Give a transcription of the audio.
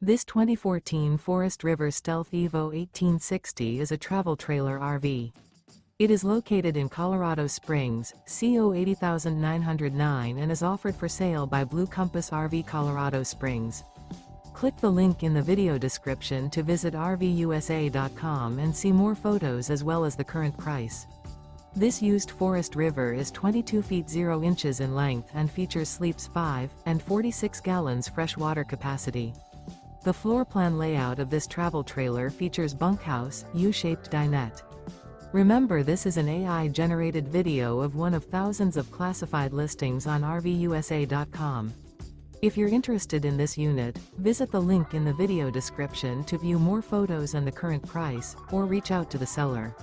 This 2014 Forest River Stealth Evo 1860 is a travel trailer RV. It is located in Colorado Springs, CO 80909 and is offered for sale by Blue Compass RV Colorado Springs. Click the link in the video description to visit RVUSA.com and see more photos as well as the current price. This used Forest River is 22 feet 0 inches in length and features sleeps 5 and 46 gallons fresh water capacity. The floor plan layout of this travel trailer features bunkhouse, U-shaped dinette. Remember, this is an AI-generated video of one of thousands of classified listings on RVUSA.com. If you're interested in this unit, visit the link in the video description to view more photos and the current price, or reach out to the seller.